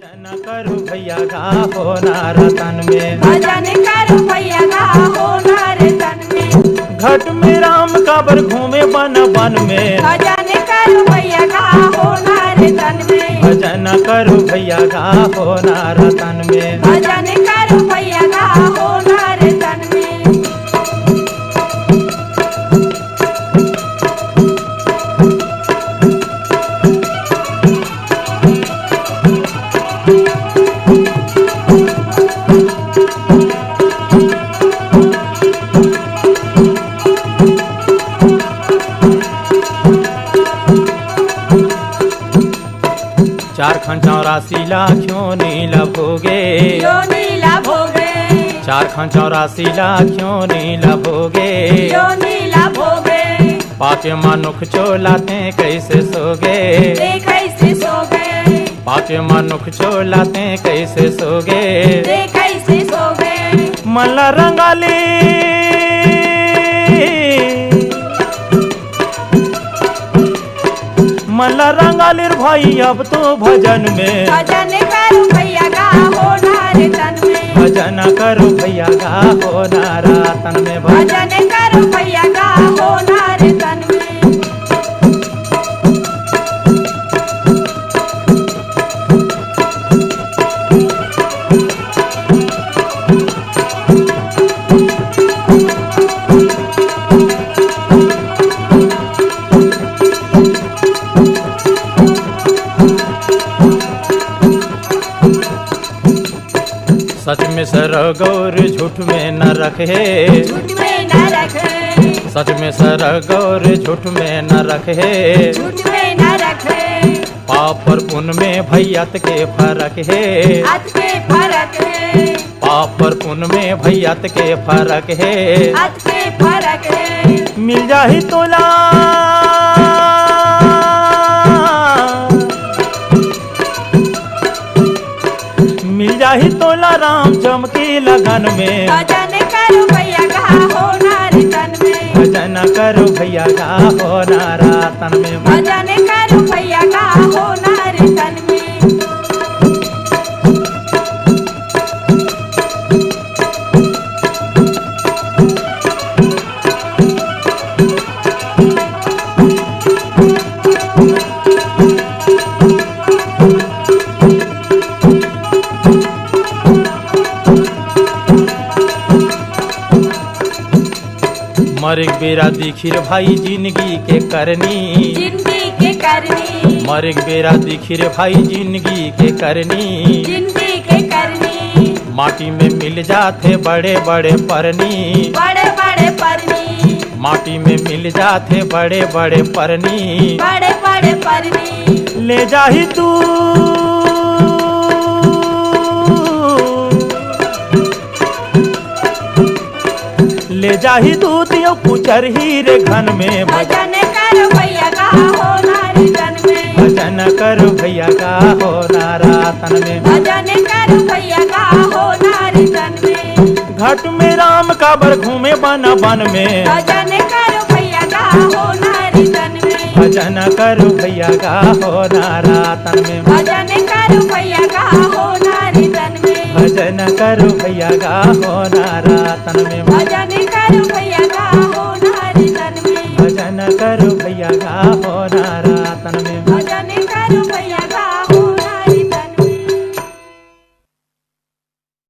भजन करो भैया गा हो नारतन में, भजन करो भैया गा हो नारतन में। घट में राम काबर घूमे बन बन में, भजन करो भैया गा हो नारतन में। भजन करो भैया गा हो नारतन में, भजन करो भैया गा हो नारतन में। चार खंचौरा शिला क्यों नीला भोगे, क्यों नीला भोगे। चार खंचौरा शिला क्यों नीला भोगे, क्यों नीला भोगे। पाके मनुख चोलाते कैसे सोगे, ते कैसे सोगे। पाके मनुख चोलाते कैसे सोगे, ते कैसे सोगे। मला रंगाली मला रंगालिर भाई अब तो भजन में, भजन करो भैया गा हो नारतन में। भजन करो भैया गा हो नारतन में, भजन करो भैया गा हो नारतन में। सच में सर गौर झूठ में न रखे, झूठ में न रखे। सच में सर गौर झूठ में न रखे, झूठ में न रखे। पाप और पुण्य में भैयत के फर्क है, अत के फर्क है। पाप और पुण्य में भैयत के फर्क है, अत के फर्क है। मिल जाही तोला मिल जाही तोला राम चमकी लगन में, भजन करो भैया गा हो नारतन में। भजन करो भैया गा हो नारतन में, भजन करो भैया गा हो नारतन में। मरिक बेरा दिखिर भाई जिंदगी के करनी, जिंदगी के करनी। मरिक बेरा दिखिर भाई जिंदगी के करनी, जिंदगी के करनी। माटी में मिल जाते बड़े बड़े परनी, बड़े बड़े परनी। माटी में मिल जाते बड़े बड़े परनी, बड़े बड़े परनी। ले जाही तू ले जाही दूत यो कुचर हीरे घन में, भजन करो भैया गा हो नारतन में। भजन करो भैया गा हो नारतन में, भजन करो भैया गा हो नारतन में। घट में राम काबर घूमे बन बन में, भजन करो भैया गा हो नारतन में। भजन करो भैया गा हो नारतन में, भजन करो भैया गा हो नारतन में। भजन करो भैया गा हो नारतन में, भजन